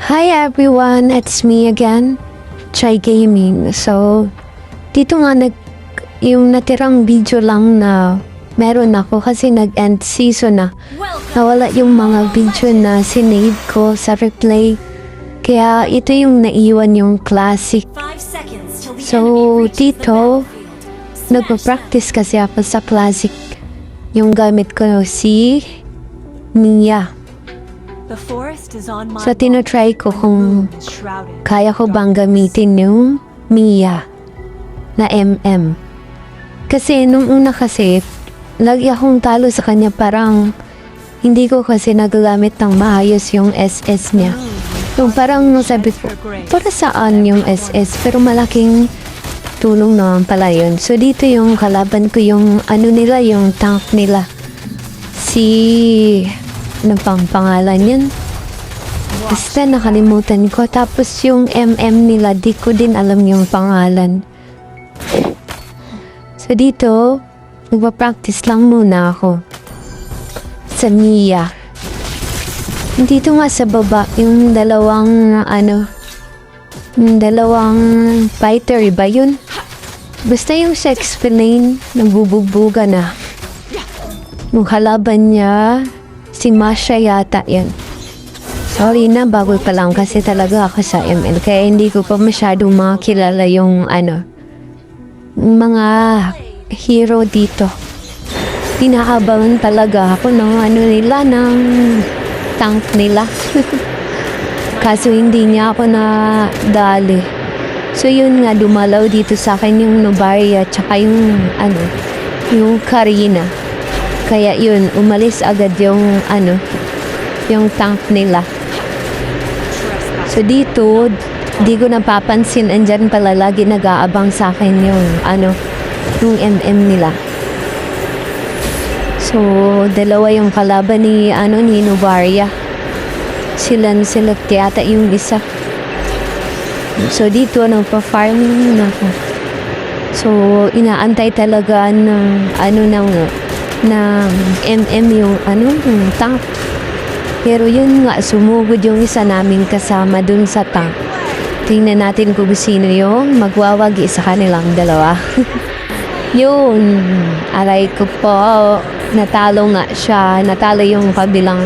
Hi everyone, it's me again, Chai Gaming. So, dito nga yung natirang video lang na meron ako kasi nag-end season na. Nawala yung mga video na sinave ko sa replay. Kaya ito yung naiwan yung classic. So, dito, nagpa-practice kasi ako sa classic. Yung gamit ko si Mia. So, tinatry ko kung kaya ko bang gamitin yung Mia na MM. Kasi nung una kasi, lagi akong talo sa kanya, parang hindi ko kasi nagagamit ng maayos yung SS niya. Yung parang sabi ko, para saan yung SS? Pero malaking tulong naman pala yun. So dito yung kalaban ko, yung ano nila, yung tank nila. Ano pang pangalan yun? Basta nakalimutan ko. Tapos yung MM nila, di ko din alam yung pangalan. So dito, nagpa-practice lang muna ako sa Mia. Dito nga sa baba, yung dalawang fighter ba yun? Basta yung sa explain, nagbubugbuga na. Yung kalaban niya, si Masha yata yan. Sorry na, bago pa lang kasi talaga ako sa ML. Kaya hindi ko pa masyadong makilala yung mga hero dito. Pinakabangan talaga ako ng ng tank nila. Kaso hindi niya ako nadali. So yun nga, dumalaw dito sa akin yung Novaria tsaka yung Karina. Kaya yun, umalis agad yung tank nila. So dito, di ko napapansin, andyan pala lagi nag-aabang sa akin yung MM nila. So, dalawa yung kalaban ni Novaria. Sila yata yung isa. So dito, pa-farming na ako. So, inaantay talaga ng MM yung tank. Pero yun nga, sumugod yung isa naming kasama dun sa tank. Tingnan natin kung sino yung magwawagi sa kanilang dalawa. Yun, aray ko po, natalo nga siya. Natalo yung kabilang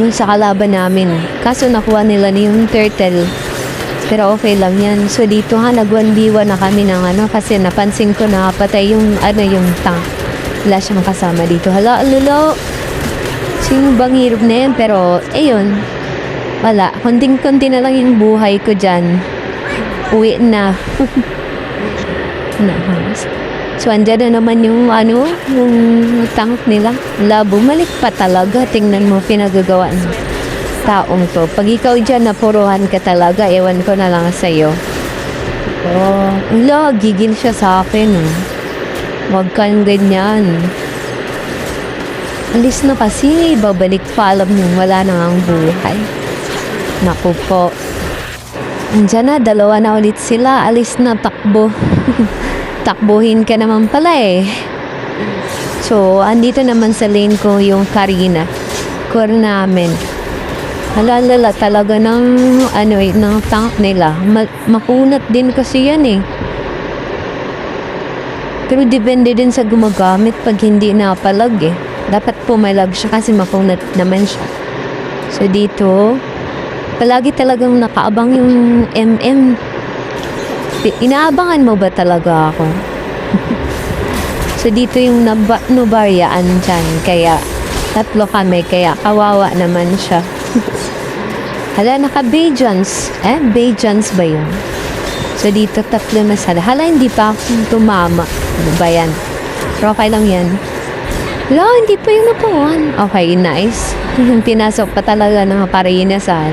sa kalaban namin. Kaso nakuha nila yung turtle. Pero okay lang yan. So dito nag-1v1 na kami ng kasi napansin ko na patay yung tank. Wala siyang kasama dito. Hala, lolo. Sino bang hirap na yan? Pero, ayun. Wala. Konting-konti na lang yung buhay ko dyan. Uwi na. So, andyan na naman yung tank nila. Wala, bumalik pa talaga. Tingnan mo, pinagagawa ng taong to. Pag ikaw dyan, napuruhan ka talaga. Ewan ko na lang sa'yo. Oh, wala, gigil siya sa akin. Huwag kang ganyan. Alis na kasi, babalik pa, alam nyo, wala na ang buhay. Naku po. Andiyan na, dalawa na ulit sila, alis na, takbo. Takbuhin ka naman pala eh. So, andito naman sa lane ko yung Karina. Core namin. Halalala talaga ng tank nila. Makunat din kasi yan eh. Pero depende din sa gumagamit pag hindi napalag eh. Dapat pumalag siya kasi makunat naman siya. So dito, palagi talagang nakaabang yung MM. Inaabangan mo ba talaga ako? So dito yung Novaria andyan. Kaya tatlo kami. Kaya kawawa naman siya. Hala, naka-Bajans. Bajans ba yun? So dito tatlo na sila. Hala, hindi pa ako tumama. Ano ba yan? Pero okay lang yan. Wala, hindi pa yung napuan. Okay, nice. Pinasok pa talaga ng Karina sa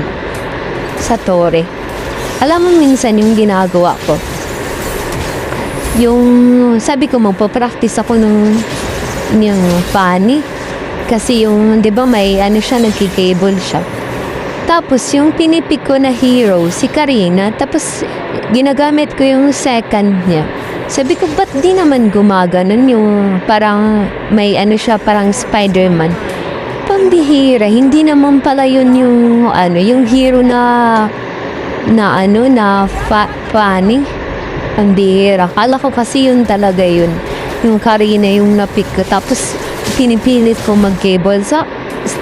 Torre. Alam mo minsan yung ginagawa ko. Yung, sabi ko magpa-practice ako ng funny. Kasi yung, di ba may nagkikable siya. Tapos yung pinipik ko na hero, si Karina. Tapos ginagamit ko yung second niya. Sabi ko, ba't di naman gumaganon yung parang may siya, parang Spider-Man. Pambihira, hindi naman pala yun yung yung hero na funny. Pambihira. Kala ko kasi yun talaga yun. Yung Karina yung napick ko. Tapos pinipilit ko mag-cable.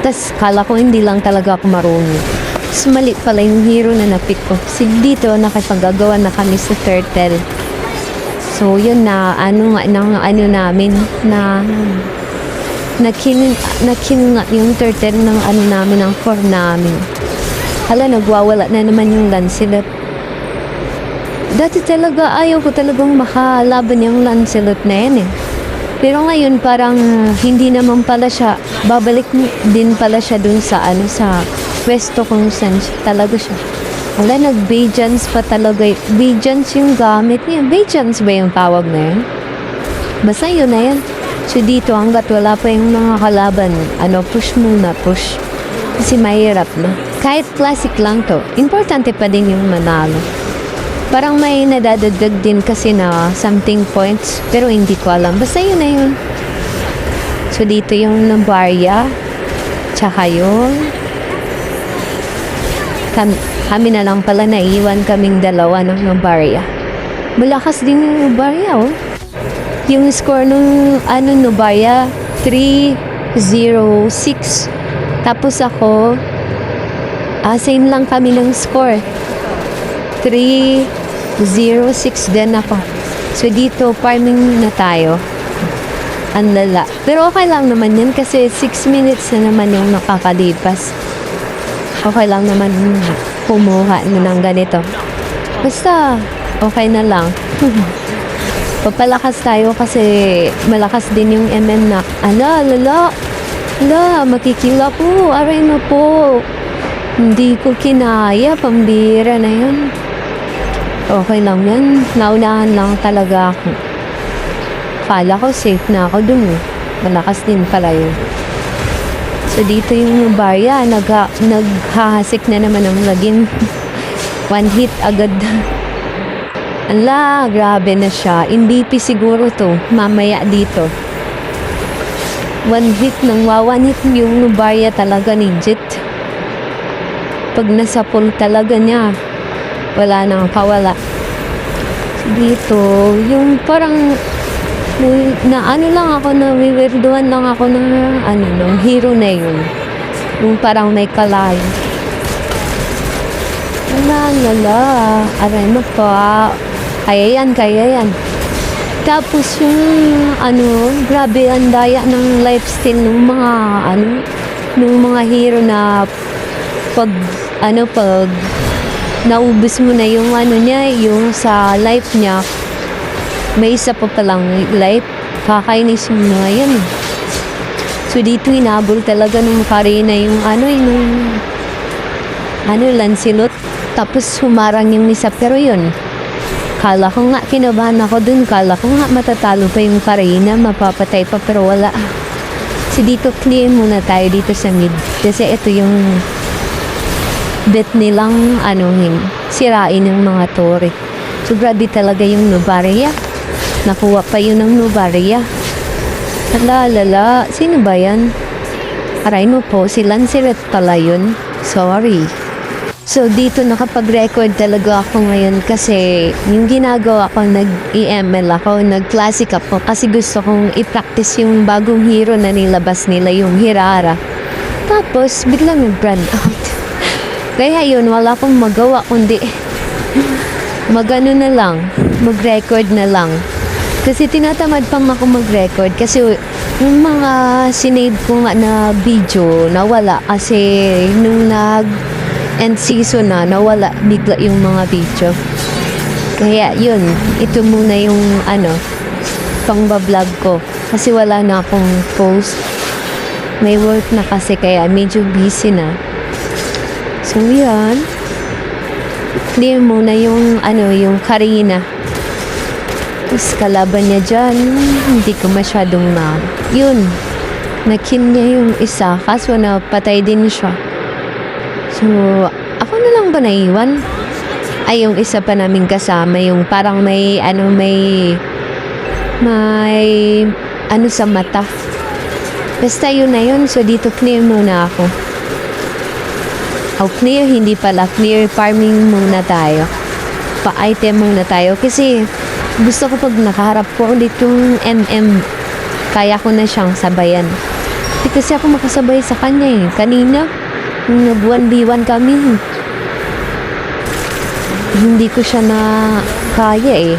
Tas kala ko hindi lang talaga ako marunong. Tapos mali pala yung hero na napick ko. Kasi dito nakipagagawa na kami sa turtle. So yun na namin na nakinunga yung turtle ng namin, ng core namin. Hala, nagwawala na naman yung Lancelot. Dati talaga, ayaw ko talagang makalaban yung Lancelot na yan eh. Pero ngayon parang hindi naman pala siya, babalik din pala siya dun sa sa pwesto kung saan talaga siya. Hala, nag-Bajans pa talaga. Bajans yung gamit niya. Bajans ba yung tawag na yun? Basta yun na yan. So dito hanggat wala pa yung mga kalaban, push muna, push. Kasi mahirap na. Kahit classic lang to, importante pa din yung manalo. Parang may nadadagdag din kasi na something points, pero hindi ko alam. Basta yun na yun. So dito yung Navarria, tsaka yun. Kami na lang pala naiwan kaming dalawa ng Navarria. Malakas din yung Navarria, oh. Yung score nung Navarria, 3-0-6. Tapos ako, same lang kami ng score. 3-0-6 din ako. So dito, farming na tayo. Ang lala. Pero okay lang naman yan kasi 6 minutes na naman yung nakakalipas. Okay lang naman kumuha ng ganito. Basta, okay na lang. Papalakas tayo kasi malakas din yung MM na. Lala, makikila po. Aray na po. Hindi ko kinaya. Pambira na yun. Okay lang yan. Naunahan lang talaga ako. Kala ko safe na ako dun. Malakas din pala yun. So dito yung Navarria, naghahasik na naman ang laging. One hit agad. Ala, grabe na siya. MVP siguro to. Mamaya dito. One hit nang one hit yung Navarria talaga legit. Pag nasa pool talaga niya, wala nang kawala. So dito, yung parang nawiwirduhan lang ako ng ng hero na yun. Yung parang may kalay. Lala, aray mo pa. Kaya yan. Tapos yung grabe ang daya ng lifestyle ng mga ng mga hero na pag naubos mo na yung niya, yung sa life niya, may isa pa palang life, kakainis yung mga yan. So dito inabol talaga nung Karina yung Lancelot. Tapos humarang yung isa, pero yun, kala ko nga, kinabahan ako dun, kala ko nga matatalo pa yung Karina, mapapatay pa, pero wala. So dito clear muna tayo dito sa mid, kasi ito yung bet nilang sirain ng mga tore. So grabe talaga yung Navarria. Nakuha pa yun ng Navarria. Lala, sino ba yan? Aray mo po, si Lancelot pala yun. Sorry. So dito nakapag-record talaga ako ngayon kasi yung ginagawa ko, nag-EML ako, nag-classic ako kasi gusto kong i-practice yung bagong hero na nilabas nila, yung Hirara. Tapos biglang nag-brand out. Kaya yun, wala akong magawa kundi na lang, mag-record na lang. Kasi tinatamad pang ako mag-record kasi yung mga sinave ko nga na video nawala kasi nung end season na nawala bigla yung mga video. Kaya yun, ito muna yung pang-vlog ko kasi wala na akong post. May work na kasi kaya medyo busy na. So yan. Clear muna yung yung Karina. Tapos kalaban niya dyan, hindi ko masyadong yun, nakin niya yung isa, kaso napatay din siya. So, ako na lang ba naiwan? Ay, yung isa pa namin kasama, yung parang may sa mata. Basta yun na yun. So, dito clear muna ako. Oh, clear. Hindi pala. Clear farming muna tayo. Pa-item muna tayo. Kasi, gusto ko pag nakaharap ko ulit yung MM, kaya ko na siyang sabayan. Hindi kasi ako makasabay sa kanya eh. Kanina, nung nag-1v1 kami, hindi ko siya na kaya eh.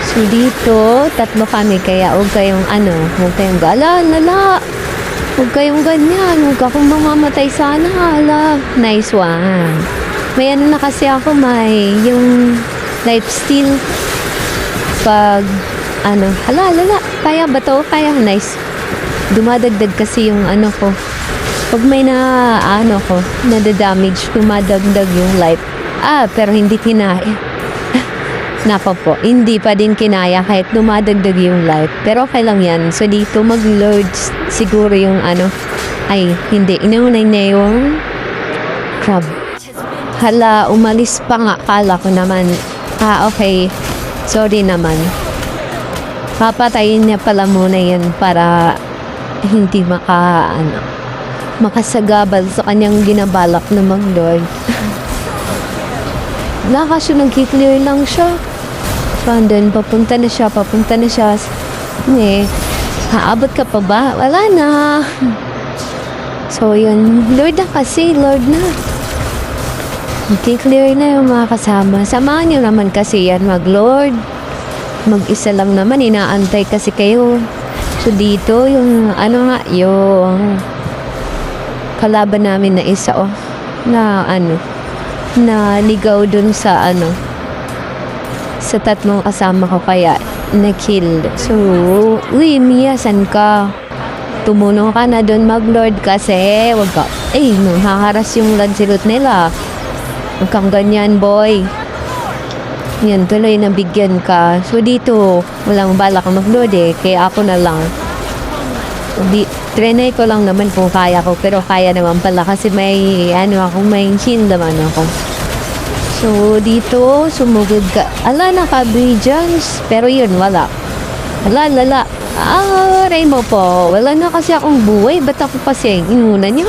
So dito, tatlo kami, kaya huwag kayong huwag kayong gala, lala. Huwag kayong ganyan, huwag akong mamamatay sana, ala. Nice one. May na kasi ako, may yung lifesteal. Pag, lala, kaya ba to? Kaya, nice. Dumadagdag kasi yung ko. Pag may nadadamage, dumadagdag yung life. Pero hindi kinaya. Napa po, hindi pa din kinaya kahit dumadagdag yung life. Pero okay lang yan. So dito mag-load siguro yung hindi. Inaunay na yung crab. Hala, umalis pa nga. Kala ko naman. Okay. Sorry naman. Papatayin niya pala muna yan para hindi makasagabal sa kanyang ginabalak na mag-lord. Lakas yun, nag-clear lang siya. So, andun, papunta na siya. Haabot ka pa ba? Wala na. So, yun. Lord na kasi, Lord na. Nag-clear na yung mga kasama. Samahan niyo naman kasi yan, mag-Lord. Mag-isa lang naman, inaantay kasi kayo. So, dito, yung, yung kalaban namin na isa, na ligaw dun sa sa tatlong kasama ko kaya na-kill. So, Mia, san ka? Tumuno ka na dun mag-lord kasi wag ka, haharas yung Lancelot nila. Huwag kang ganyan, boy. Yan, tuloy nabigyan ka. So, dito, walang balak mag-lord kaya ako na lang. Trinay ko lang naman kung kaya ko, pero kaya naman pala kasi may may heal naman ako. So dito sumugod ka, naka-bridges, pero yun wala. Lala, aray mo po, wala na kasi akong buhay, ba't ako kasi inuna niya?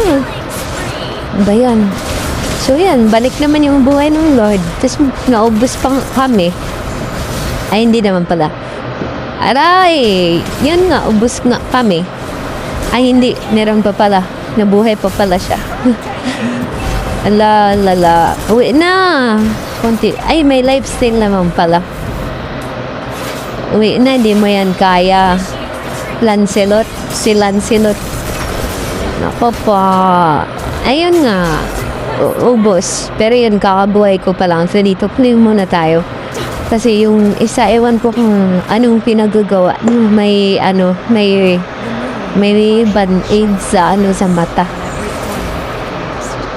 Ba yan? So yan, balik naman yung buhay ng Lord, tapos naubos pang kami. Hindi naman pala. Aray, yan nga, ubos nga kami. Hindi. Meron pa pala. Nabuhay pa pala siya. Lala. Uwi na. Konti. May lifestyle naman pala. Uwi na. Hindi mo yan kaya. Lancelot. Si Lancelot. Nako pa. Ayun nga. Ubos. Pero yun, kakabuhay ko pa lang. So dito, clean muna tayo. Kasi yung isa, ewan ko kung anong pinagagawa. May band-aid sa sa mata.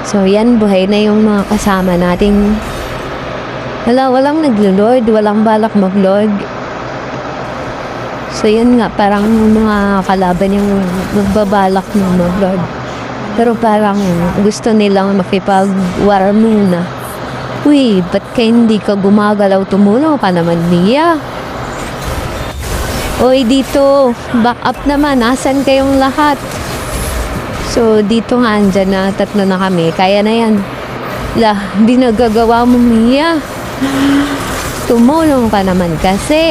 So yan, buhay na yung mga kasama nating walang naglo-lord, walang balak mag-lord. So yan nga, parang mga kalaban yung magbabalak ng mag-lord. Pero parang gusto nilang makipag-war muna. Ba't hindi ka gumagalaw? Tumulong ka naman, Mia. Dito, back up naman. Asan kayong lahat? So, dito nga, andyan na. Tatlo na kami. Kaya na yan. Di nagagawa mo, Mia. Tumulong ka naman kasi.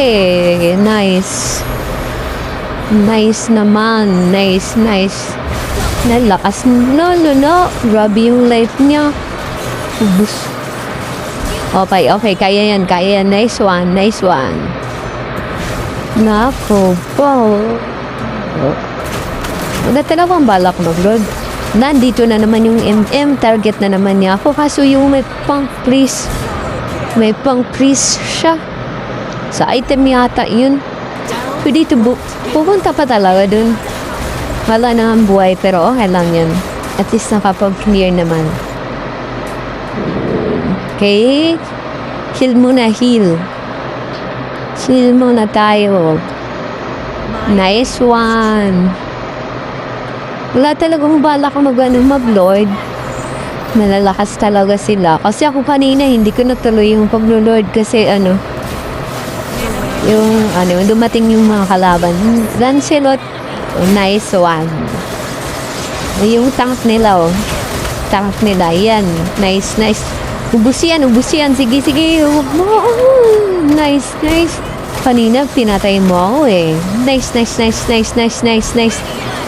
Nice. Nice naman. Nice. Nalakas. No. Grabe yung life niya. Ubus. Okay. Kaya yan. Nice one. Nako po. Wala talagang balak mag-lord. Nandito na naman yung MM. Target na naman niya ako. Kaso yung may pang-freeze. May pang-freeze siya. Sa item yata yun. So dito pupunta pa talaga dun. Wala na ang buhay pero okay lang yun. At least nakapag-clear naman. Okay. Heal muna. Heal muna tayo. Nice one. Wala talagang balak mag-lord. Malalakas talaga sila. Kasi ako kanina, hindi ko natuloy yung pag-lord kasi dumating yung mga kalaban. Lancelot, Nice one. Yung tank nila, oh. Tank nila, yan. Nice, nice. Ubus yan. Sige, sige. Oh, nice, nice. Kanina, pinatay mo ako eh. Nice.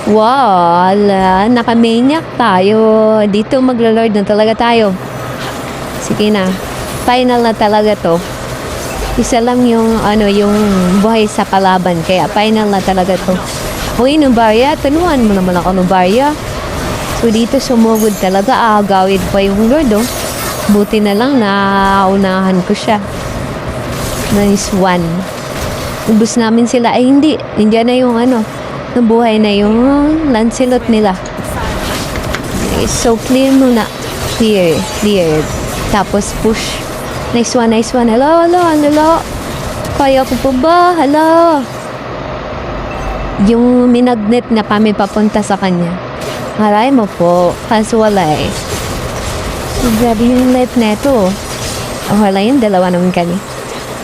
Wala, nakamaniac tayo. Dito maglo-lord na talaga tayo. Sige na. Final na talaga to. Isa lang yung, yung buhay sa kalaban. Kaya final na talaga to. Uy, Nubaria, tanuan mo naman ako, Nubaria. So, dito sumugod talaga. Agawid pa yung lord, oh. Buti na lang na unahan ko siya. Nice one. Ubus namin sila. Ay, hindi. Hindi na yung nabuhay na yung Lancelot nila. Okay, so, clear muna. Clear. Tapos, push. Nice one. Hello. Kaya ko pa ba? Hello. Yung minagnet na kami papunta sa kanya. Haray mo po. Kaso wala eh. So, grabe yung life neto. Wala yun. Dalawa naman kami.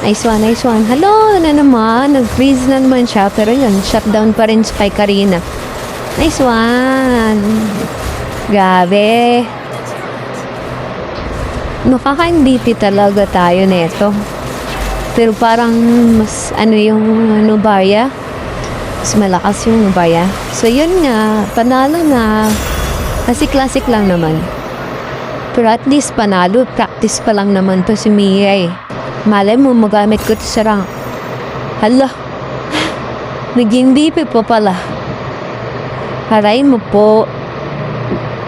Nice one. Hello na naman. Nag-freeze na naman siya. Pero yun, shutdown pa rin kay Karina. Nice one. Grabe. Makaka-MVP talaga tayo neto. Pero parang mas yung Nubaria. Mas malakas yung Nubaria. So yun nga, panalo na. Kasi classic lang naman. Pero at least panalo, practice pa lang naman to si Mia eh. Malay mo, magamit ko to sa rank. Hala, naging MVP po pala. Haray mo po.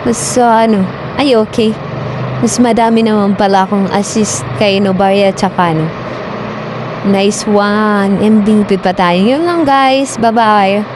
Mas ay okay. Mas madami naman pala akong assist kay Nubaria tsaka Nice one. MVP pa tayo. Yun lang guys. Bye-bye.